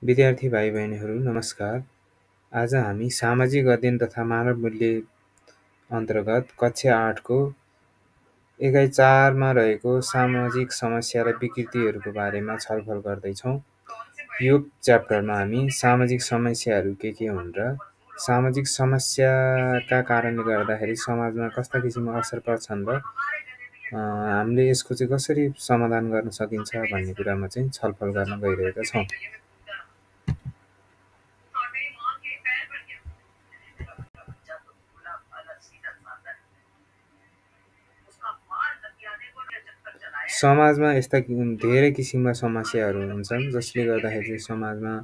विद्यार्थी भाइ-बहिनीहरू नमस्कार। आज हामी सामाजिक अध्ययन तथा मानव मूल्य अन्तर्गत कक्षा 8 को एकाइ 4 मा रहेको सामाजिक समस्या र विकृतिहरूको बारेमा छलफल गर्दैछौँ। यो च्याप्टरमा हामी सामाजिक समस्याहरू के हुन् र सामाजिक समस्याका कारणले गर्दाखेरि समाजमा कस्ता किसिमका असर पर्छन् र हामीले यसको चाहिँ कसरी समाधान गर्न सकिन्छ भन्ने कुरामा चाहिँ छलफल गर्न गइरहेका छौँ। समाजमा यस्ता धेरै किसिमका समस्याहरू हुन्छन् जसले गर्दाखेरि चाहिँ समाजमा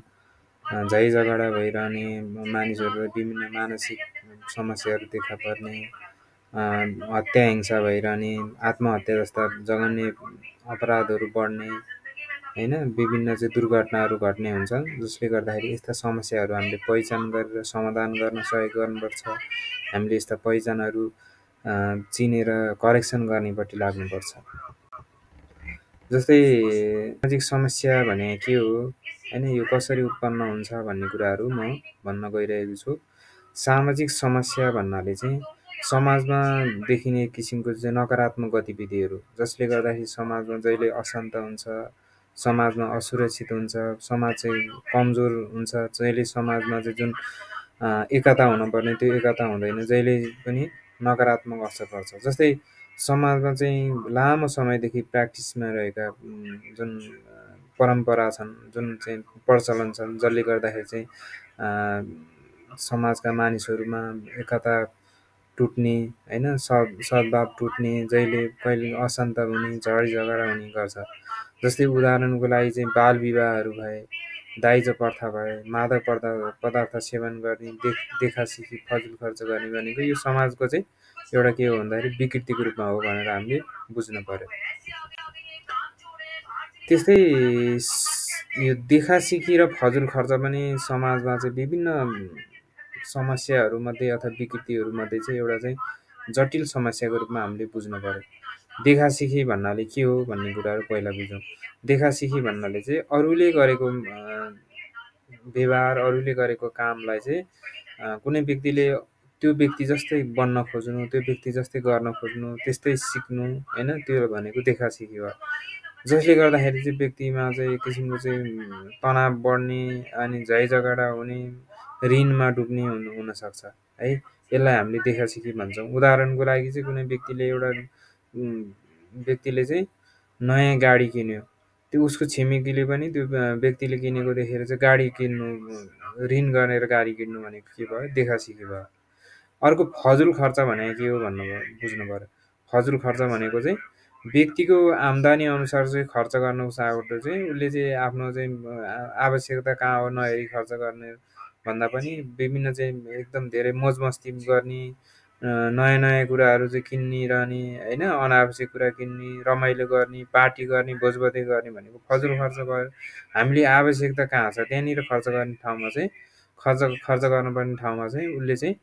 झैझगडा भइरहने, मानिसहरूलाई विभिन्न मानसिक समस्याहरू देखा पर्ने, हत्या हिंसा भइरहने, आत्महत्या जस्ता जघन्य अपराधहरू बढ्ने, हैन, विभिन्न चाहिँ दुर्घटनाहरू घट्ने हुन्छन् जसले गर्दाखेरि यस्ता समस्याहरू हामीले पहिचान गरेर समाधान गर्न सहयोग गर्नुपर्छ। हामीले यस्ता पहिचानहरू चिनेर करेक्सन गर्नेपट्टि लाग्नुपर्छ। जस्तै सामाजिक समस्या भने के हो, हैन, यो कसरी उत्पन्न हुन्छ भन्ने कुराहरू म भन्न गइरहेको छु। सामाजिक समस्या भन्नाले चाहिँ समाजमा देखिने किसिमको चाहिँ नकारात्मक गतिविधिहरू जसले गर्दाखेरि समाजमा जहिले अशान्त हुन्छ, समाजमा असुरक्षित हुन्छ, समाज चाहिँ कमजोर हुन्छ, जहिले समाजमा चाहिँ जुन एकता हुनुपर्ने त्यो एकता हुँदैन, जहिले पनि नकारात्मक असर पर्छ। जस्तै समाजमा चाहिँ लामो समयदेखि प्र्याक्टिसमा रहेका जुन परम्परा छन्, जुन चाहिँ प्रचलन छन्, जसले गर्दाखेरि चाहिँ समाजका मानिसहरूमा एकता टुट्ने, हैन, सद्भाव टुट्ने, जहिले कहिले अशान्त हुने, झगडा हुने गर्छ। जस्तै उदाहरणको लागि चाहिँ बाल विवाहहरू भए, दाइजो प्रथा भए, मादक पदार्थ सेवन गर्ने, देखासिखी फजुल खर्च गर्ने भनेको यो समाजको चाहिँ एउटा के हो भन्दाखेरि विकृतिको रूपमा हो भनेर हामीले बुझ्नु पर्यो। त्यस्तै यो देखासिखी र फजुल खर्च पनि समाजमा चाहिँ विभिन्न समस्याहरूमध्ये अथवा विकृतिहरूमध्ये चाहिँ एउटा चाहिँ जटिल समस्याको रूपमा हामीले बुझ्नु पर्यो। देखासिखी भन्नाले के हो भन्ने कुराहरू पहिला बुझौँ। देखासिखी भन्नाले चाहिँ अरूले गरेको व्यवहार, अरूले गरेको कामलाई चाहिँ कुनै व्यक्तिले त्यो व्यक्ति जस्तै बन्न खोज्नु, त्यो व्यक्ति जस्तै गर्न खोज्नु, त्यस्तै सिक्नु, हैन, त्यो भनेको देखासिखी हो। जसले गर्दाखेरि चाहिँ व्यक्तिमा चाहिँ एक किसिमको चाहिँ तनाव बढ्ने अनि झैझगडा हुने, ऋणमा डुब्ने हुनसक्छ है। यसलाई हामीले देखासिखी भन्छौँ। उदाहरणको लागि चाहिँ कुनै व्यक्तिले चाहिँ नयाँ गाडी किन्यो, त्यो उसको छिमेकीले पनि त्यो व्यक्तिले किनेको देखेर चाहिँ गाडी किन्नु, ऋण गरेर गाडी किन्नु भनेको के भयो, देखासिखी भयो। अर्को फजुल खर्च भनेको के हो बुझ्नु पर्यो। फजुल खर्च भनेको चाहिँ व्यक्तिको आम्दानी अनुसार चाहिँ खर्च गर्नुको साटो चाहिँ उसले चाहिँ आफ्नो चाहिँ आवश्यकता कहाँ हो नहेरी खर्च गर्ने भन्दा पनि विभिन्न चाहिँ एकदम धेरै मौजमस्ती गर्ने, नयाँ नयाँ कुराहरू चाहिँ किनिरहने, हैन, अनावश्यक कुरा किन्ने, रमाइलो गर्ने, पार्टी गर्ने, भोजभतेर गर्ने भनेको फजुल खर्च भयो। हामीले आवश्यकता कहाँ छ त्यहाँनिर खर्च गर्ने ठाउँमा चाहिँ खर्च गर्नुपर्ने ठाउँमा चाहिँ उसले चाहिँ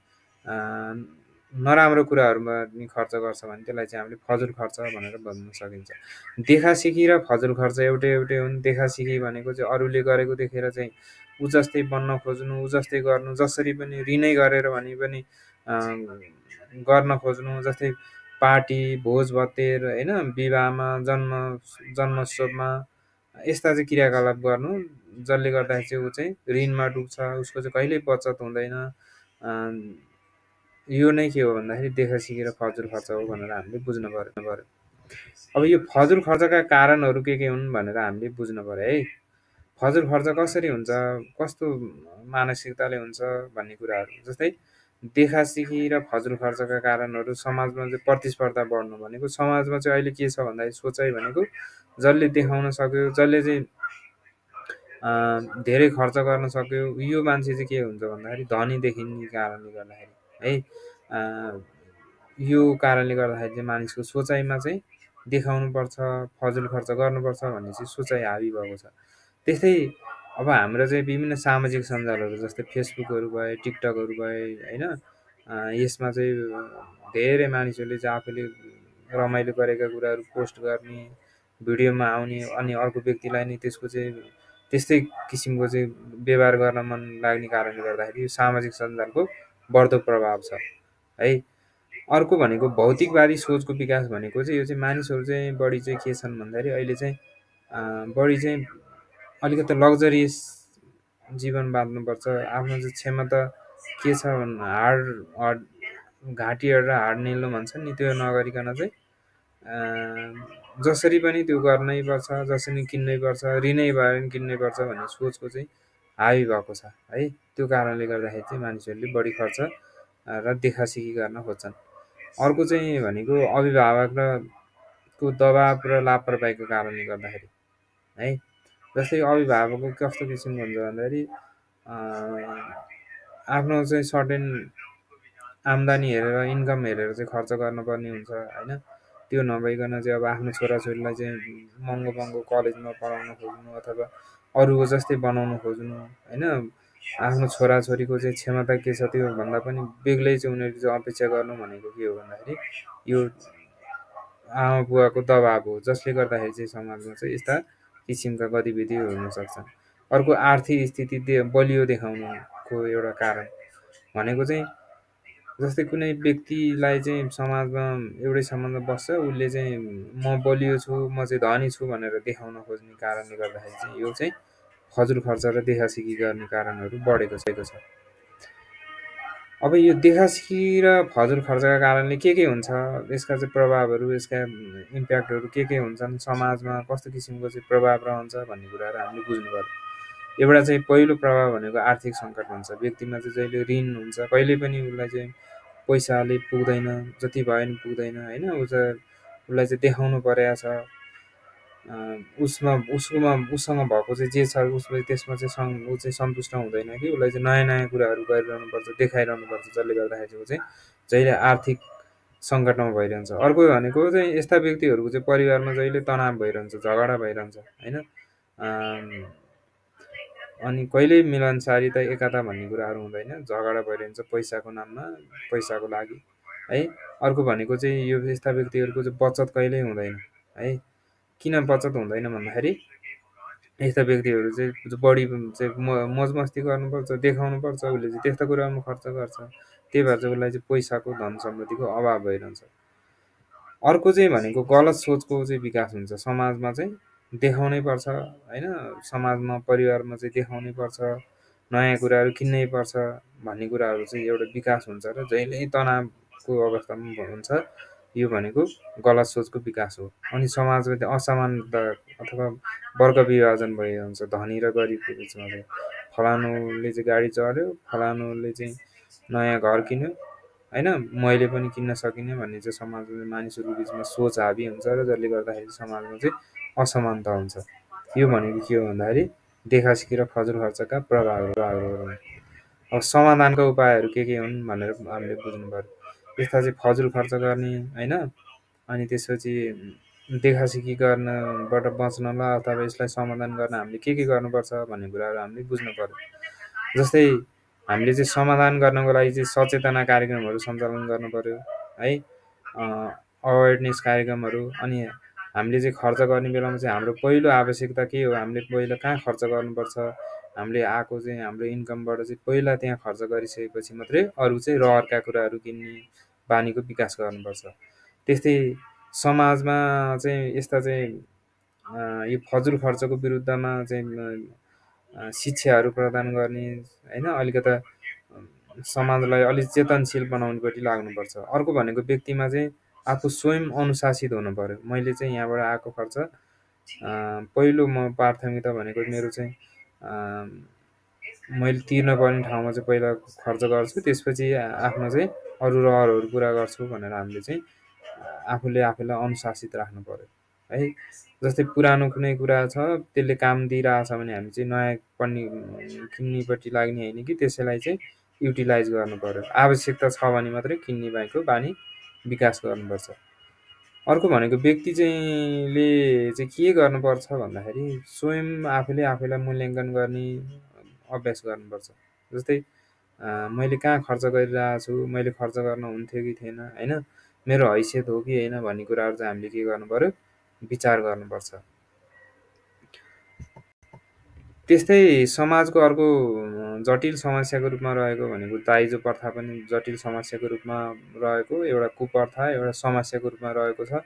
नराम्रो कुराहरूमा नि खर्च गर्छ भने त्यसलाई चाहिँ हामीले फजुल खर्च भनेर भन्न सकिन्छ। देखासिखी र फजुल खर्च एउटै हुन्। देखासिखी भनेको चाहिँ अरूले गरेको देखेर चाहिँ ऊ जस्तै बन्न खोज्नु, ऊ जस्तै गर्नु, जसरी पनि ऋणै गरेर भने पनि गर्न खोज्नु, जस्तै पार्टी, भोज भतेर, हैन, विवाहमा, जन्मोत्सवमा यस्ता चाहिँ क्रियाकलाप गर्नु जसले गर्दाखेरि चाहिँ ऊ चाहिँ ऋणमा डुब्छ, उसको चाहिँ कहिल्यै बचत हुँदैन। यो नै के हो भन्दाखेरि देखासिखी र फजुल खर्च हो भनेर हामीले बुझ्नु पर्यो। अब यो फजुल खर्चका कारणहरू के हुन् भनेर हामीले बुझ्नु पर्यो है। फजुल खर्च कसरी हुन्छ, कस्तो मानसिकताले हुन्छ भन्ने कुराहरू। जस्तै देखासिखी र फजुल खर्चका कारणहरू समाजमा चाहिँ प्रतिस्पर्धा बढ्नु भनेको समाजमा चाहिँ अहिले के छ भन्दाखेरि सोचाइ भनेको जसले देखाउन सक्यो, जसले चाहिँ धेरै खर्च गर्न सक्यो, यो मान्छे चाहिँ के हुन्छ भन्दाखेरि धनी देखिने कारणले गर्दाखेरि है। यो कारणले गर्दाखेरि चाहिँ मानिसको सोचाइमा चाहिँ देखाउनुपर्छ, फजुल खर्च गर्नुपर्छ भन्ने चाहिँ सोचाइ हाबी भएको छ। त्यस्तै अब हाम्रो चाहिँ विभिन्न सामाजिक सञ्जालहरू जस्तै फेसबुकहरू भए, टिकटकहरू भए, हैन, यसमा चाहिँ धेरै मानिसहरूले चाहिँ आफूले रमाइलो गरेका कुराहरू पोस्ट गर्ने, भिडियोमा आउने अनि अर्को व्यक्तिलाई नै त्यसको चाहिँ त्यस्तै किसिमको चाहिँ व्यवहार गर्न मन लाग्ने कारणले गर्दाखेरि यो सामाजिक सञ्जालको बढ्दो प्रभाव छ है। अर्को भनेको भौतिकवादी सोचको विकास भनेको चाहिँ यो चाहिँ मानिसहरू चाहिँ बढी चाहिँ के छन् भन्दाखेरि अहिले चाहिँ बढी चाहिँ अलिकति लग्जरियस जीवन बाँच्नुपर्छ, आफ्नो चाहिँ क्षमता के छ भन्नु हाड घाँटी र हाड निल्नु भन्छन् नि, त्यो नगरिकन चाहिँ जसरी पनि त्यो गर्नै पर्छ, जसरी किन्नै पर्छ, ऋणै भए पनि किन्नै पर्छ भन्ने सोचको चाहिँ हावी भएको छ है। त्यो कारणले गर्दाखेरि चाहिँ मानिसहरूले बढी खर्च र देखासिखी गर्न खोज्छन्। अर्को चाहिँ भनेको अभिभावक र को दबाब र लापरवाहीको कारणले गर्दाखेरि है। जस्तै अभिभावकको कस्तो किसिमको हुन्छ भन्दाखेरि आफ्नो चाहिँ सर्टेन आम्दानी हेरेर इन्कम हेरेर चाहिँ खर्च गर्नुपर्ने हुन्छ होइन। त्यो नभइकन चाहिँ अब आफ्नो छोराछोरीलाई चाहिँ महँगो महँगो कलेजमा पढाउन खोज्नु अथवा अरूको जस्तै बनाउन खोज्नु होइन। आफ्नो छोराछोरीको चाहिँ क्षमता के छ त्योभन्दा पनि बेग्लै चाहिँ उनीहरूले चाहिँ अपेक्षा गर्नु भनेको के हो भन्दाखेरि यो आमा बुवाको दबाब हो, जसले गर्दाखेरि चाहिँ समाजमा चाहिँ यस्ता किसिमका गतिविधिहरू हुन सक्छन्। अर्को आर्थिक स्थिति बलियो देखाउनुको एउटा कारण भनेको चाहिँ जस्तै कुनै व्यक्तिलाई चाहिँ समाजमा एउटै सम्बन्ध बस्छ, उसले चाहिँ म बलियो छु, म चाहिँ धनी छु भनेर देखाउन खोज्ने कारणले गर्दाखेरि चाहिँ यो चाहिँ फजुल खर्च र देखासिखी गर्ने कारणहरू बढेको छ। अब यो देखासिखी र फजुल खर्चका कारणले के हुन्छ, यसका चाहिँ प्रभावहरू, यसका इम्प्याक्टहरू के हुन्छन्, समाजमा कस्तो किसिमको चाहिँ प्रभाव रहन्छ भन्ने कुराहरू हामीले बुझ्नु पर्यो। एउटा चाहिँ पहिलो प्रभाव भनेको आर्थिक सङ्कट हुन्छ। व्यक्तिमा चाहिँ जहिले ऋण हुन्छ, कहिले पनि उसलाई चाहिँ पैसाले पुग्दैन, जति भए पनि पुग्दैन होइन। उसलाई चाहिँ देखाउनु परेको छ, उसँग भएको चाहिँ जे छ उसले त्यसमा चाहिँ ऊ चाहिँ सन्तुष्ट हुँदैन कि उसलाई चाहिँ नयाँ नयाँ कुराहरू गरिरहनुपर्छ, देखाइरहनुपर्छ, जसले गर्दाखेरि चाहिँ ऊ चाहिँ जहिले आर्थिक सङ्कटमा भइरहन्छ। अर्को भनेको चाहिँ यस्ता व्यक्तिहरूको चाहिँ परिवारमा जहिले तनाव भइरहन्छ, झगडा भइरहन्छ होइन। अनि कहिल्यै मिलनसारिता एकता भन्ने कुराहरू हुँदैन, झगडा भइरहन्छ पैसाको नाममा, पैसाको लागि है। अर्को भनेको चाहिँ यो यस्ता व्यक्तिहरूको चाहिँ बचत कहिल्यै हुँदैन है। किन बचत हुँदैन भन्दाखेरि यस्ता व्यक्तिहरू चाहिँ बढी चाहिँ मोज मस्ती गर्नुपर्छ, देखाउनुपर्छ, उसले चाहिँ त्यस्ता कुरामा खर्च गर्छ, त्यही भएर चाहिँ उसलाई चाहिँ पैसाको धन सम्पत्तिको अभाव भइरहन्छ। अर्को चाहिँ भनेको गलत सोचको चाहिँ विकास हुन्छ। समाजमा चाहिँ देखाउनै पर्छ होइन, समाजमा परिवारमा चाहिँ देखाउनै पर्छ, नयाँ कुराहरू किन्नै पर्छ भन्ने कुराहरू चाहिँ एउटा विकास हुन्छ र जहिल्यै तनावको अवस्थामा हुन्छ। यो भनेको गलत सोचको विकास हो। अनि समाजमा चाहिँ असमानता अथवा वर्ग विभाजन भइरहन्छ धनी र गरिबको बिचमा चाहिँ। फलानुले चाहिँ गाडी चढ्यो, फलानुले चाहिँ नयाँ घर किन्यो होइन, मैले पनि किन्न सकिनँ भन्ने चाहिँ समाजमा मानिसहरूको बिचमा सोच हाबी हुन्छ र जसले गर्दाखेरि समाजमा चाहिँ असमानता हुन्छ। यो भनेको के हो भन्दाखेरि देखासिखी र फजुल खर्चका प्रभावहरू हुन्। अब समाधानका उपायहरू के हुन् भनेर हामीले बुझ्नु पर्यो। यस्ता चाहिँ फजुल खर्च गर्ने होइन, अनि त्यसपछि देखासिखी गर्नबाट बच्नलाई अथवा यसलाई समाधान गर्न हामीले के गर्नुपर्छ भन्ने कुराहरू हामीले बुझ्नु पर्यो। जस्तै हामीले चाहिँ समाधान गर्नको लागि चाहिँ सचेतना कार्यक्रमहरू सञ्चालन गर्नु पर्यो है, अवेरनेस कार्यक्रमहरू। अनि हामीले चाहिँ खर्च गर्ने बेलामा चाहिँ हाम्रो पहिलो आवश्यकता के हो, हामीले पहिला कहाँ खर्च गर्नुपर्छ, हामीले आएको चाहिँ हाम्रो इन्कमबाट चाहिँ पहिला त्यहाँ खर्च गरिसकेपछि मात्रै अरू चाहिँ रहरका कुराहरू किन्ने बानीको विकास गर्नुपर्छ। त्यस्तै समाजमा चाहिँ यस्ता चाहिँ यो फजुल खर्चको विरुद्धमा चाहिँ शिक्षाहरू प्रदान गर्ने होइन, अलिकता समाजलाई अलिक चेतनशील बनाउनुपट्टि लाग्नुपर्छ। अर्को भनेको व्यक्तिमा चाहिँ आफू स्वयं अनुशासित हुनु पर्यो। मैले चाहिँ यहाँबाट आएको खर्च पहिलो म प्राथमिकता भनेको मेरो चाहिँ मैले तिर्न पर्ने ठाउँमा चाहिँ पहिला खर्च गर्छु, त्यसपछि आफ्नो चाहिँ अरू रहरहरू पुरा गर्छु भनेर हामीले चाहिँ आफूलाई अनुशासित राख्नु पर्यो है। जस्तै पुरानो कुनै कुरा छ त्यसले काम दिइरहेछ भने हामी चाहिँ नयाँ पनि किन्नेपट्टि लाग्ने होइन कि त्यसैलाई चाहिँ युटिलाइज गर्नु पर्यो। आवश्यकता छ भने मात्रै किन्ने बाहेकको बानी विकास गर्नुपर्छ। अर्को भनेको व्यक्ति चाहिँले चाहिँ के गर्नुपर्छ भन्दाखेरि स्वयं आफूलाई मूल्याङ्कन गर्ने अभ्यास गर्नुपर्छ। जस्तै मैले कहाँ खर्च गरिरहेको छु, मैले खर्च गर्न हुन्थ्यो कि थिएन होइन, मेरो हैसियत हो कि होइन भन्ने कुराहरू चाहिँ हामीले के गर्नु पर्यो, विचार गर्नुपर्छ। त्यस्तै समाजको अर्को जटिल समस्याको रूपमा रहेको भनेको दाइजो प्रथा पनि जटिल समस्याको रूपमा रहेको एउटा कुप्रथा, एउटा समस्याको रूपमा रहेको छ।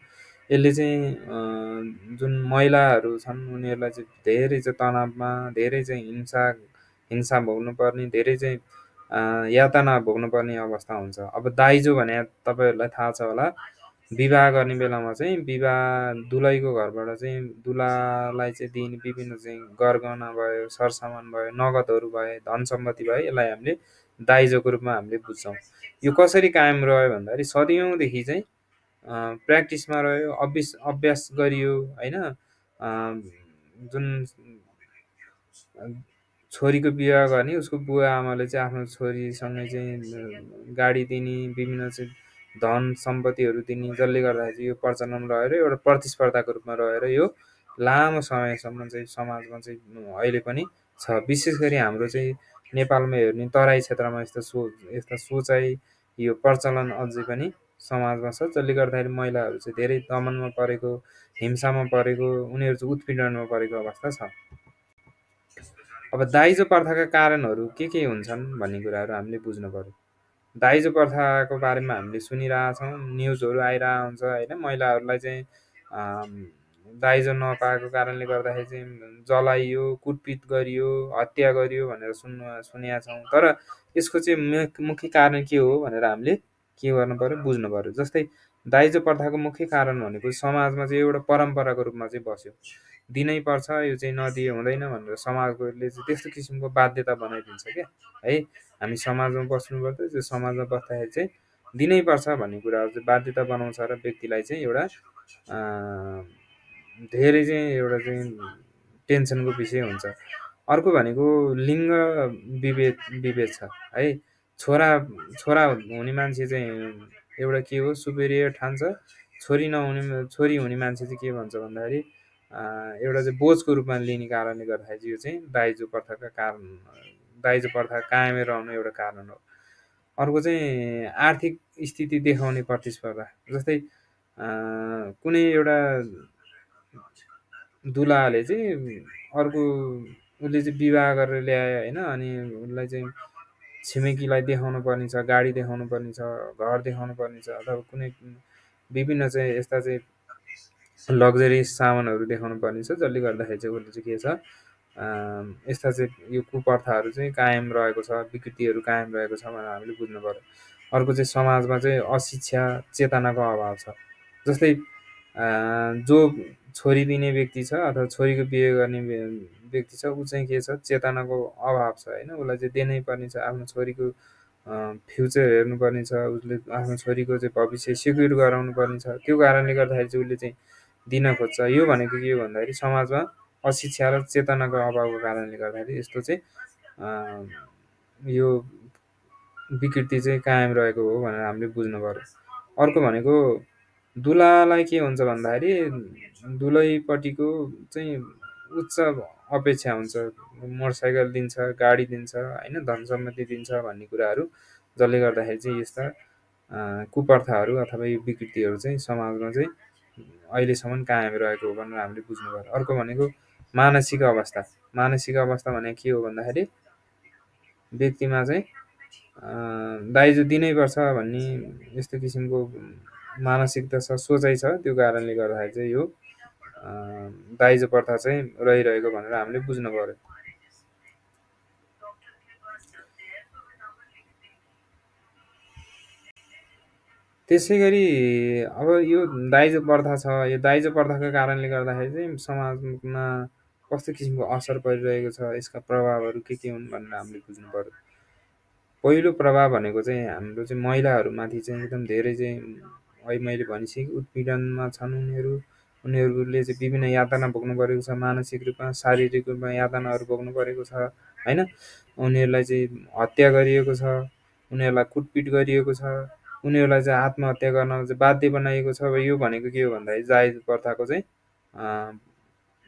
यसले चाहिँ जुन महिलाहरू छन् उनीहरूलाई चाहिँ धेरै चाहिँ तनावमा, धेरै चाहिँ हिंसा हिंसा भोग्नुपर्ने, धेरै चाहिँ यातना भोग्नुपर्ने अवस्था हुन्छ। अब दाइजो भने तपाईँहरूलाई थाहा छ होला, विवाह गर्ने बेलामा चाहिँ दुलहीको घरबाट चाहिँ दुलालाई चाहिँ दिइने विभिन्न चाहिँ गरगहना भयो, सरसामान भयो, नगदहरू भए, धन सम्पत्ति भयो, यसलाई हामीले दाइजोको रूपमा हामीले बुझ्छौँ। यो कसरी कायम रह्यो भन्दाखेरि सदियौँदेखि चाहिँ प्र्याक्टिसमा रह्यो, अभ्यास गरियो होइन। जुन छोरीको विवाह गर्ने उसको बुवा आमाले चाहिँ आफ्नो छोरीसँगै चाहिँ गाडी दिने, विभिन्न चाहिँ धन सम्पत्तिहरू दिने, जसले गर्दाखेरि चाहिँ यो प्रचलन रहेर एउटा प्रतिस्पर्धाको रूपमा रहेर यो लामो समयसम्म चाहिँ समाजमा चाहिँ अहिले पनि छ। विशेष गरी हाम्रो चाहिँ नेपालमा हेर्ने तराई क्षेत्रमा यस्ता सोचाइ यो प्रचलन अझै पनि समाजमा छ, जसले गर्दाखेरि महिलाहरू चाहिँ धेरै दमनमा परेको, हिंसामा परेको, उनीहरू चाहिँ उत्पीडनमा परेको अवस्था छ। अब दाइजो प्रथाका कारणहरू के हुन्छन् भन्ने कुराहरू हामीले बुझ्नु पर्यो। दाइजो प्रथाको बारेमा हामीले सुनिरहेछौँ, न्युजहरू आइरहेको हुन्छ होइन। महिलाहरूलाई चाहिँ दाइजो नपाएको कारणले गर्दाखेरि चाहिँ जलाइयो, कुटपिट गरियो, हत्या गरियो भनेर सुनेका छौँ। तर यसको चाहिँ मुख्य कारण के हो भनेर हामीले के गर्नु पर्यो, बुझ्नु पर्यो। जस्तै दाइजो प्रथाको मुख्य कारण भनेको समाजमा चाहिँ एउटा परम्पराको रूपमा चाहिँ बस्यो, दिनै पर्छ, यो चाहिँ नदिए हुँदैन भनेर समाजले चाहिँ त्यस्तो किसिमको बाध्यता बनाइदिन्छ क्या है। हामी समाजमा बस्नुपर्छ, त्यो समाजमा बस्दाखेरि चाहिँ दिनै पर्छ भन्ने कुराहरू चाहिँ बाध्यता बनाउँछ र व्यक्तिलाई चाहिँ एउटा धेरै चाहिँ एउटा चाहिँ टेन्सनको विषय हुन्छ। अर्को भनेको लिङ्ग विभेद छ है। छोरा हुने मान्छे चाहिँ एउटा के हो, सुपेरियर ठान्छ। छोरी हुने मान्छे चाहिँ के भन्छ भन्दाखेरि एउटा चाहिँ बोझको रूपमा लिने कारणले गर्दाखेरि यो चाहिँ दाइजो प्रथा कायमै रहनु एउटा कारण हो। अर्को चाहिँ आर्थिक स्थिति देखाउने प्रतिस्पर्धा। जस्तै कुनै एउटा दुलाले चाहिँ अर्को उसले चाहिँ विवाह गरेर ल्यायो होइन, अनि उसलाई चाहिँ छिमेकीलाई देखाउनु पर्ने छ, गाडी देखाउनु पर्ने छ, घर देखाउनु पर्ने छ, अथवा कुनै विभिन्न चाहिँ यस्ता चाहिँ लग्जरियस सामानहरू देखाउनु पर्ने छ, जसले गर्दाखेरि चाहिँ उसले चाहिँ के छ, यस्ता चाहिँ यो कुप्रथाहरू चाहिँ कायम रहेको छ, विकृतिहरू कायम रहेको छ भनेर हामीले बुझ्नु पर्यो। अर्को चाहिँ समाजमा चाहिँ अशिक्षा चेतनाको अभाव छ। जस्तै जो छोरी दिने व्यक्ति छ अथवा छोरीको बिहे गर्ने व्यक्ति छ, ऊ चाहिँ के छ, चेतनाको अभाव छ होइन। उसलाई चाहिँ दिनै पर्ने छ, आफ्नो छोरीको फ्युचर हेर्नुपर्ने छ, उसले आफ्नो छोरीको चाहिँ भविष्य सिक्योर गराउनु पर्ने छ। त्यो कारणले गर्दाखेरि चाहिँ उसले चाहिँ दिन खोज्छ। यो भनेको के हो भन्दाखेरि समाजमा अशिक्षा र चेतनाको अभावको कारणले गर्दाखेरि यस्तो चाहिँ यो विकृति चाहिँ कायम रहेको हो भनेर हामीले बुझ्नु पर्यो। अर्को भनेको दुलालाई के हुन्छ भन्दाखेरि दुलहीपट्टिको चाहिँ उच्च अपेक्षा हुन्छ, मोटरसाइकल दिन्छ, गाडी दिन्छ होइन, धन सम्पत्ति दिन्छ भन्ने कुराहरू, जसले गर्दाखेरि चाहिँ यस्ता कुप्रथाहरू अथवा यो विकृतिहरू चाहिँ समाजमा चाहिँ अहिलेसम्म कायम रहेको हो भनेर हामीले बुझ्नु पर्यो। अर्को भनेको मानसिक अवस्था। मानसिक अवस्था भनेको के हो भन्दाखेरि व्यक्तिमा चाहिँ दाइजो दिनै पर्छ भन्ने यस्तो किसिमको मानसिकता छ, सोचाइ छ। त्यो कारणले गर्दाखेरि चाहिँ यो दाइजो प्रथा चाहिँ रहिरहेको भनेर हामीले बुझ्नु पर्यो। त्यसै गरी अब यो दाइजो प्रथा छ, यो दाइजो प्रथाको कारणले गर्दाखेरि चाहिँ समाजमा कस्तो किसिमको असर परिरहेको छ, यसका प्रभावहरू के हुन् भनेर हामीले बुझ्नु पर्यो। पहिलो प्रभाव भनेको चाहिँ हाम्रो चाहिँ महिलाहरूमाथि चाहिँ एकदम धेरै चाहिँ अहिले मैले भनिसकेँ उत्पीडनमा छन् उनीहरूले चाहिँ विभिन्न यातना भोग्नु परेको छ, मानसिक रूपमा, शारीरिक रूपमा यातनाहरू भोग्नु परेको छ होइन। उनीहरूलाई चाहिँ हत्या गरिएको छ, उनीहरूलाई कुटपिट गरिएको छ, उनीहरूलाई चाहिँ आत्महत्या गर्न चाहिँ बाध्य बनाइएको छ। यो भनेको के हो भन्दाखेरि दाइजो प्रथाको चाहिँ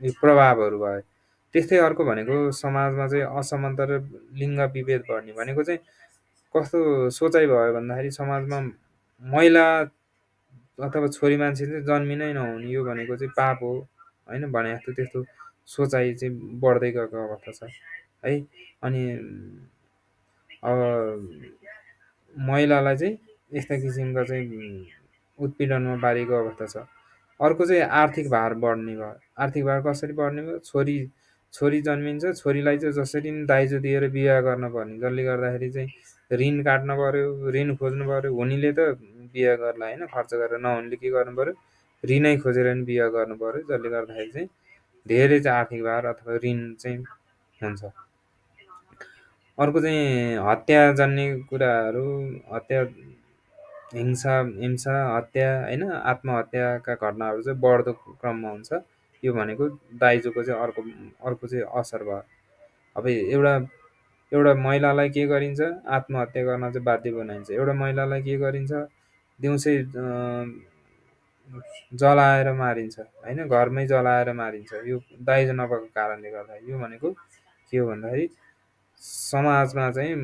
यो प्रभावहरू भयो। त्यस्तै अर्को भनेको समाजमा चाहिँ असमानता र लिङ्ग विभेद बढ्ने भनेको चाहिँ कस्तो सोचाइ भयो भन्दाखेरि समाजमा महिला अथवा छोरी मान्छे चाहिँ जन्मिनै नहुने, यो भनेको चाहिँ पाप हो होइन भने जस्तो त्यस्तो सोचाइ चाहिँ बढ्दै गएको अवस्था छ है। अनि अब महिलालाई चाहिँ यस्ता किसिमका चाहिँ उत्पीडनमा पारिएको अवस्था छ। अर्को चाहिँ आर्थिक भार बढ्ने भयो। आर्थिक भार कसरी बढ्ने भयो? छोरी छोरी जन्मिन्छ, छोरीलाई चाहिँ जसरी नि दाइजो दिएर बिहे गर्न पर्ने, जसले गर्दाखेरि चाहिँ ऋण काट्नु पर्यो, ऋण खोज्नु पर्यो। हुनेले त बिहे गर्ला होइन, खर्च गरेर, नहुनेले के गर्नु पर्यो? ऋणै खोजेर नि बिहे गर्नु पर्यो, जसले गर्दाखेरि चाहिँ धेरै चाहिँ आर्थिक भार अथवा ऋण चाहिँ हुन्छ। अर्को चाहिँ हत्याजन्य कुराहरू, हत्या, हिंसा हिंसा हत्या होइन, आत्महत्याका घटनाहरू चाहिँ बढ्दो क्रममा हुन्छ। यो भनेको दाइजोको चाहिँ अर्को अर्को चाहिँ असर भयो। अब एउटा एउटा महिलालाई के गरिन्छ? आत्महत्या गर्न चाहिँ बाध्य बनाइन्छ। एउटा महिलालाई के गरिन्छ? दिउँसै जलाएर मारिन्छ होइन, घरमै जलाएर मारिन्छ। यो दाइजो नभएको कारणले गर्दा। यो भनेको के हो भन्दाखेरि समाजमा चाहिँ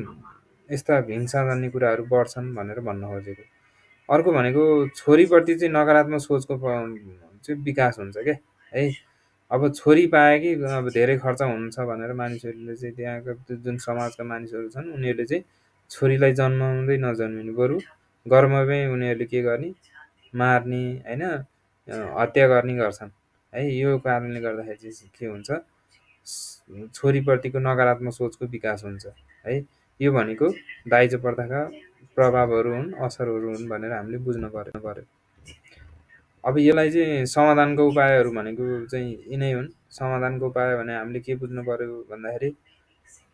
यस्ता हिंसाजन्य कुराहरू बढ्छन् भनेर भन्न खोजेको। अर्को भनेको छोरीप्रति चाहिँ नकारात्मक सोचको चाहिँ विकास हुन्छ क्या है। अब छोरी पाए कि अब धेरै खर्च हुन्छ भनेर मानिसहरूले चाहिँ, त्यहाँका जुन समाजका मानिसहरू छन् उनीहरूले चाहिँ छोरीलाई जन्माउँदै नजन्मिनु, बरु गर्भमै उनीहरूले के गर्ने? मार्ने होइन, हत्या गर्ने गर्छन् है। यो कारणले गर्दाखेरि चाहिँ के हुन्छ? छोरीप्रतिको नकारात्मक सोचको विकास हुन्छ है। यो भनेको दाइजो प्रथाका प्रभावहरू हुन्, असरहरू हुन् भनेर हामीले बुझ्नु पर्यो। अब यसलाई चाहिँ समाधानको उपायहरू भनेको चाहिँ यिनै हुन्। समाधानको उपाय भने हामीले के बुझ्नु पर्यो भन्दाखेरि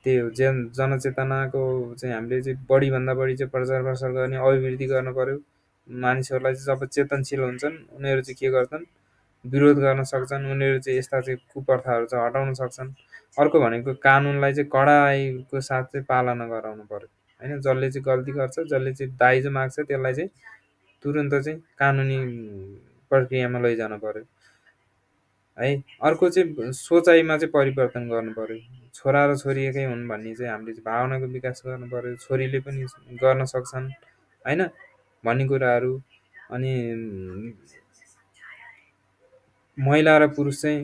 त्यो जनचेतनाको चाहिँ हामीले चाहिँ बढीभन्दा बढी चाहिँ प्रचार प्रसार गर्ने, अभिवृद्धि गर्नु पर्यो। मानिसहरूलाई चाहिँ जब चेतनशील हुन्छन् उनीहरू चाहिँ के गर्छन्? विरोध गर्न सक्छन्। उनीहरू चाहिँ यस्ता चाहिँ कुप्रथाहरू चाहिँ हटाउन सक्छन्। अर्को भनेको कानुनलाई चाहिँ कडाइको साथ चाहिँ पालना गराउनु पर्यो होइन। जसले चाहिँ गल्ती गर्छ, जसले चाहिँ दाइजो माग्छ, त्यसलाई चाहिँ तुरुन्त चाहिँ कानुनी प्रक्रियामा लैजानु पर्यो है। अर्को चाहिँ सोचाइमा चाहिँ परिवर्तन गर्नु पर्यो। छोरा र छोरी एकै हुन् भन्ने चाहिँ हामीले चाहिँ भावनाको विकास गर्नु पर्यो। छोरीले पनि गर्न सक्छन् होइन भन्ने कुराहरू। अनि महिला र पुरुष चाहिँ,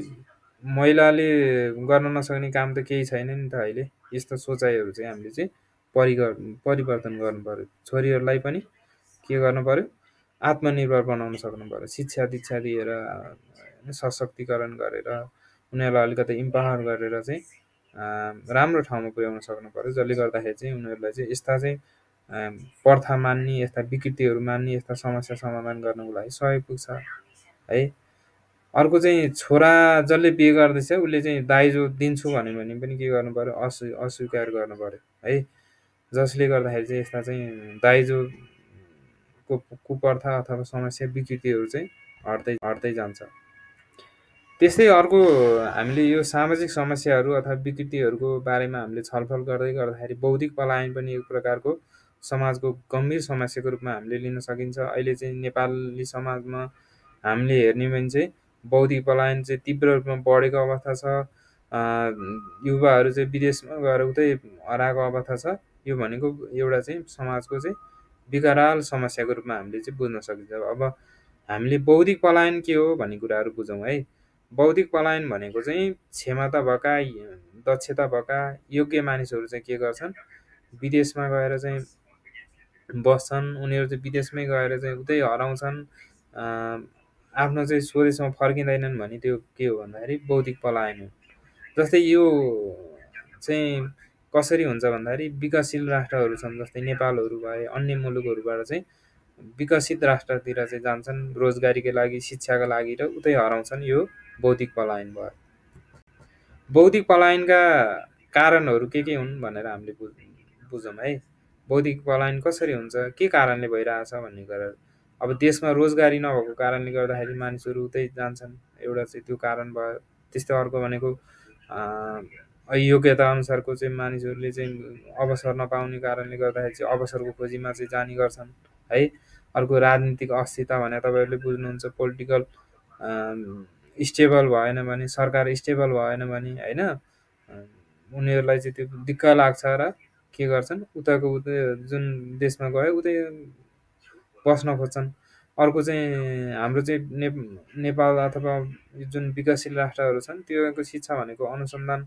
महिलाले गर्न नसक्ने काम त केही छैन नि त अहिले। यस्तो सोचाइहरू चाहिँ हामीले चाहिँ परिवर्तन गर्नु पर्यो। छोरीहरूलाई पनि के गर्नु पर्यो? आत्मनिर्भर बनाउन सक्नु पर्यो। शिक्षा दीक्षा दिएर सशक्तिकरण गरेर उनीहरूलाई अलिकति इम्पावर गरेर चाहिँ राम्रो ठाउँमा पुर्याउन सक्नु पर्यो। जसले गर्दाखेरि चाहिँ उनीहरूलाई चाहिँ यस्ता चाहिँ प्रथा मान्ने, यस्ता विकृतिहरू मान्ने, यस्ता समस्या समाधान गर्नको लागि सहयोग पुग्छ है। अर्को चाहिँ छोरा जसले बिहे गर्दैछ उसले चाहिँ दाइजो दिन्छु भन्यो भने पनि के गर्नु पर्यो? अस्वीकार गर्नु पर्यो है। जसले गर्दाखेरि चाहिँ यस्ता चाहिँ दाइजोको कुप्रथा अथवा समस्या विकृतिहरू चाहिँ हट्दै जान्छ। त्यस्तै अर्को हामीले यो सामाजिक समस्याहरू अथवा विकृतिहरूको बारेमा हामीले छलफल गर्दै गर्दाखेरि बौद्धिक पलायन पनि एक प्रकारको समाजको गम्भीर समस्याको रूपमा हामीले लिन सकिन्छ। अहिले चाहिँ नेपाली समाजमा हामीले हेर्ने भने चाहिँ बौद्धिक पलायन चाहिँ तीव्र रूपमा बढेको अवस्था छ। युवाहरू चाहिँ विदेशमा गएर उतै हराएको अवस्था छ। यो भनेको एउटा चाहिँ समाजको चाहिँ विकराल समस्याको रूपमा हामीले चाहिँ बुझ्न सकिन्छ। अब हामीले बौद्धिक पलायन के हो भन्ने कुराहरू बुझौँ है। बौद्धिक पलायन भनेको चाहिँ क्षमता भएका, दक्षता भएका, योग्य मानिसहरू चाहिँ के गर्छन्? विदेशमा गएर चाहिँ बस्छन्। उनीहरू चाहिँ विदेशमै गएर चाहिँ उतै हराउँछन्, आफ्नो चाहिँ स्वदेशमा फर्किँदैनन् भने त्यो के हो भन्दाखेरि बौद्धिक पलायन हो। जस्तै यो चाहिँ कसरी हुन्छ भन्दाखेरि विकसशील राष्ट्रहरू छन्, जस्तै नेपालहरू भए, अन्य मुलुकहरूबाट चाहिँ विकसित राष्ट्रतिर चाहिँ जान्छन् रोजगारीको लागि, शिक्षाको लागि र उतै हराउँछन्। यो बौद्धिक पलायन भयो। बौद्धिक पलायनका कारणहरू के हुन् भनेर हामीले बुझौँ है। बौद्धिक पलायन कसरी हुन्छ, के कारणले भइरहेछ भन्ने कुरा। अब देशमा रोजगारी नभएको कारणले गर्दाखेरि मानिसहरू उतै जान्छन्, एउटा चाहिँ त्यो कारण भयो। त्यस्तै अर्को भनेको योग्यता अनुसारको चाहिँ मानिसहरूले चाहिँ अवसर नपाउने कारणले गर्दाखेरि चाहिँ अवसरको खोजीमा चाहिँ जाने गर्छन् है। अर्को राजनीतिक अस्थिरता भने तपाईँहरूले बुझ्नुहुन्छ। पोलिटिकल स्टेबल भएन भने, सरकार स्टेबल भएन भने होइन, उनीहरूलाई चाहिँ त्यो दिक्क लाग्छ र के गर्छन्? उताको जुन देशमा गयो उतै बस्न खोज्छन्। अर्को चाहिँ हाम्रो चाहिँ नेपाल अथवा जुन विकासशील राष्ट्रहरू छन् त्योको शिक्षा भनेको अनुसन्धान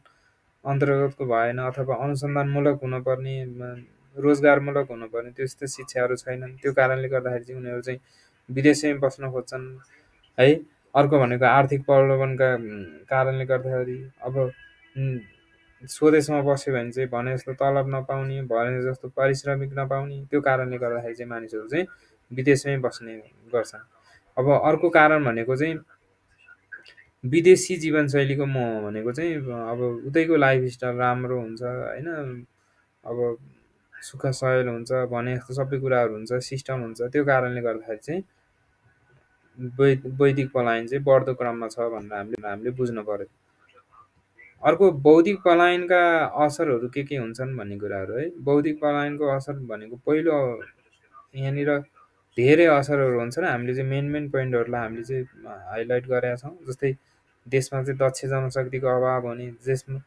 अन्तर्गतको भएन अथवा अनुसन्धानमूलक हुनुपर्ने रोजगारमूलक हुनुपर्ने त्यस्तो शिक्षाहरू छैनन्। त्यो कारणले गर्दाखेरि चाहिँ उनीहरू चाहिँ विदेशमै बस्न खोज्छन् है। अर्को भनेको आर्थिक प्रलोभनका कारणले गर्दाखेरि अब स्वदेशमा बस्यो भने चाहिँ भने जस्तो तलब नपाउने, भने जस्तो पारिश्रमिक नपाउने, त्यो कारणले गर्दाखेरि चाहिँ मानिसहरू चाहिँ विदेशमै बस्ने गर्छन्। अब अर्को कारण भनेको चाहिँ विदेशी जीवनशैलीको मोह भनेको चाहिँ अब उतैको लाइफस्टाइल राम्रो हुन्छ होइन, अब सुख सयल हुन्छ भने जस्तो सबै कुराहरू हुन्छ, सिस्टम हुन्छ। त्यो कारणले गर्दाखेरि चाहिँ वैदिक पलायन चाहिँ बढ्दो क्रममा छ भनेर हामीले बुझ्नु पर्यो। अर्को बौद्धिक पलायनका असरहरू के हुन्छन् भन्ने कुराहरू है। बौद्धिक पलायनको असर भनेको पहिलो यहाँनिर धेरै असरहरू हुन्छन्। हामीले चाहिँ मेन पोइन्टहरूलाई हामीले चाहिँ हाइलाइट गरेका छौँ। जस्तै देशमा चाहिँ दक्ष जनशक्तिको अभाव हुने, देशमा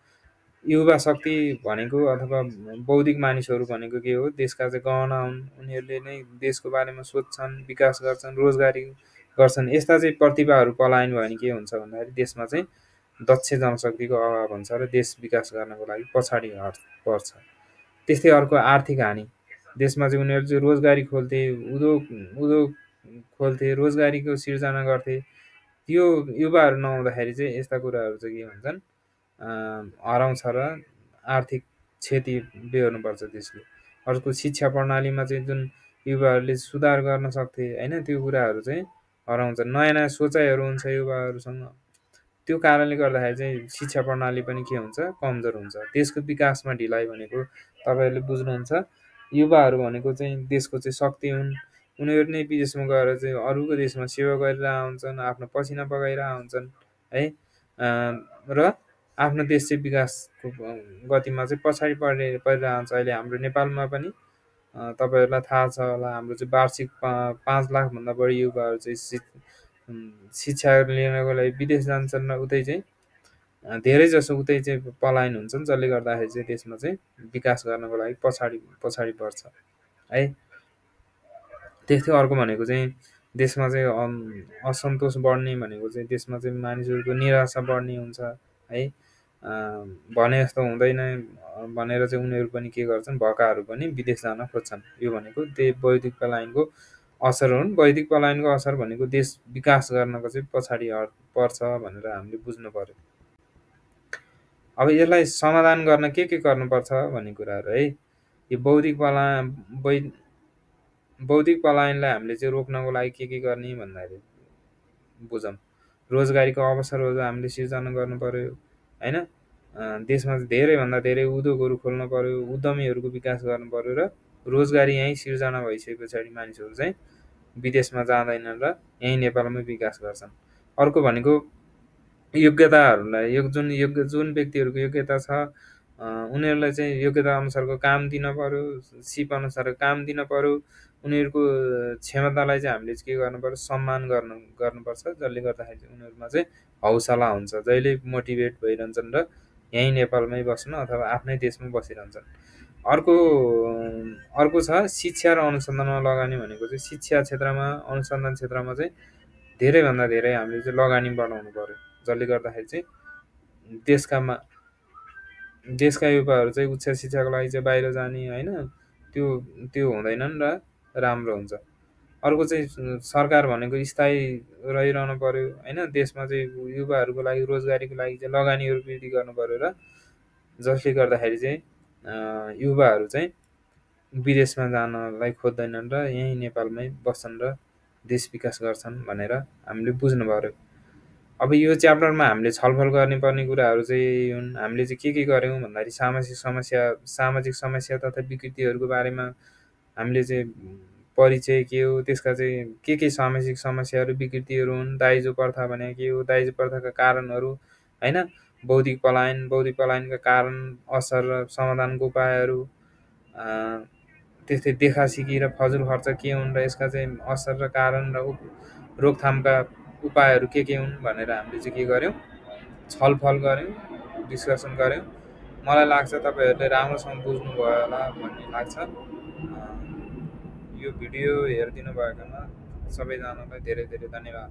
युवा शक्ति भनेको अथवा बौद्धिक मानिसहरू भनेको के हो, देशका चाहिँ गहना हुन्। उनीहरूले नै देशको बारेमा सोच्छन्, विकास गर्छन्, रोजगारी गर्छन्। यस्ता चाहिँ प्रतिभाहरू पलायन भयो भने के हुन्छ भन्दाखेरि देशमा चाहिँ दक्ष जनशक्तिको अभाव हुन्छ र देश विकास गर्नको लागि पछाडि पर्छ। त्यस्तै अर्को आर्थिक हानि, देशमा चाहिँ उनीहरू चाहिँ रोजगारी खोल्थे, उद्योग खोल्थे, रोजगारीको सिर्जना गर्थे। त्यो युवाहरू नहुँदाखेरि चाहिँ यस्ता कुराहरू चाहिँ के हुन्छन्, हराउँछ र आर्थिक क्षति बेहोर्नुपर्छ त्यसले। अर्को शिक्षा प्रणालीमा चाहिँ जुन युवाहरूले सुधार गर्न सक्थे होइन, त्यो कुराहरू चाहिँ हराउँछ। नयाँ नयाँ सोचाइहरू हुन्छ युवाहरूसँग। त्यो कारणले गर्दाखेरि चाहिँ शिक्षा प्रणाली पनि के हुन्छ, कमजोर हुन्छ। देशको विकासमा ढिलाइ भनेको तपाईँहरूले बुझ्नुहुन्छ। युवाहरू भनेको चाहिँ देशको चाहिँ शक्ति हुन्। उनीहरू नै विदेशमा गएर चाहिँ अरूको देशमा सेवा गरिरहेका हुन्छन्, आफ्नो पसिना बगाइरहेका हुन्छन् है। र आफ्नो देश चाहिँ विकासको गतिमा चाहिँ पछाडि परिरहेको हुन्छ। अहिले हाम्रो नेपालमा पनि तपाईँहरूलाई थाहा छ होला, हाम्रो चाहिँ वार्षिक 5 लाखभन्दा बढी युवाहरू चाहिँ शिक्षा लिनको लागि विदेश जान्छन् र उतै चाहिँ धेरै जसो उतै चाहिँ पलायन हुन्छन्, जसले गर्दाखेरि चाहिँ देशमा चाहिँ विकास गर्नको लागि पछाडि पर्छ है। त्यस्तै अर्को भनेको चाहिँ देशमा चाहिँ असन्तोष बढ्ने भनेको चाहिँ देशमा चाहिँ मानिसहरूको निराशा बढ्ने हुन्छ है। भने जस्तो हुँदैन भनेर चाहिँ उनीहरू पनि के गर्छन्, भएकाहरू पनि विदेश जान खोज्छन्। यो भनेको त्यही बौद्धिक पलायनको असर हुन्। बौद्धिक पलायनको असर भनेको देश विकास गर्नको चाहिँ पछाडि पर्छ भनेर हामीले बुझ्नु पर्यो। अब यसलाई समाधान गर्न के गर्नुपर्छ भन्ने कुराहरू है। यो बौद्धिक पलायनलाई हामीले चाहिँ रोक्नको लागि के गर्ने भन्दाखेरि बुझौँ। रोजगारीको अवसरहरू हामीले सिर्जना गर्नु पर्यो होइन। देशमा धेरैभन्दा धेरै उद्योगहरू खोल्नु पर्यो, उद्यमीहरूको विकास गर्नु पर्यो र रोजगारी यहीँ सिर्जना भइसके पछाडि मानिसहरू चाहिँ विदेशमा जाँदैनन् र यहीँ नेपालमै विकास गर्छन्। अर्को भनेको योग्यताहरूलाई जुन व्यक्तिहरूको योग्यता छ उनीहरूलाई चाहिँ योग्यता अनुसारको काम दिन पर्यो, सिप अनुसारको काम दिन पर्यो। उनीहरूको क्षमतालाई चाहिँ हामीले के गर्नु पर्यो, सम्मान गर्नुपर्छ, जसले गर्दाखेरि चाहिँ उनीहरूमा चाहिँ हौसला हुन्छ, जहिले मोटिभेट भइरहन्छन् र यहीँ नेपालमै बस्न अथवा आफ्नै देशमा बसिरहन्छन्। अर्को छ शिक्षा र अनुसन्धानमा लगानी भनेको चाहिँ शिक्षा क्षेत्रमा, अनुसन्धान क्षेत्रमा चाहिँ धेरैभन्दा धेरै हामीले चाहिँ लगानी बढाउनु पर्यो, जसले गर्दाखेरि चाहिँ देशका युवाहरू चाहिँ उच्च शिक्षाको लागि चाहिँ बाहिर जाने होइन, त्यो हुँदैनन् र राम्रो हुन्छ। अर्को चाहिँ सरकार भनेको स्थायी रहिरहनु पर्यो होइन। देशमा चाहिँ युवाहरूको लागि रोजगारीको लागि चाहिँ लगानीहरू वृद्धि गर्नु पर्यो र जसले गर्दाखेरि चाहिँ युवाहरू चाहिँ विदेशमा जानलाई खोज्दैनन् र यहीँ नेपालमै बस्छन् र देश विकास गर्छन् भनेर हामीले बुझ्नु पर्यो। अब यो च्याप्टरमा हामीले छलफल गर्नुपर्ने कुराहरू चाहिँ हुन्। हामीले चाहिँ के गर्यौँ भन्दाखेरि सामाजिक समस्या तथा विकृतिहरूको बारेमा हामीले चाहिँ परिचय के हो, त्यसका चाहिँ के सामाजिक समस्याहरू विकृतिहरू हुन्, दाइजो प्रथा भनेको के हो, दाइजो प्रथाका कारणहरू होइन, बौद्धिक पलायनका कारण, असर र समाधानको उपायहरू, त्यस्तै देखासिकी र फजुल खर्च के हुन् र यसका चाहिँ असर र कारण र रोकथामका उपायहरू के हुन् भनेर हामीले चाहिँ के गर्यौँ, छलफल गऱ्यौँ, डिस्कसन गऱ्यौँ। मलाई लाग्छ तपाईँहरूले राम्रोसँग बुझ्नुभयो होला भन्ने लाग्छ। यो भिडियो हेरिदिनु भएकोमा सबैजनालाई धेरै धेरै धन्यवाद।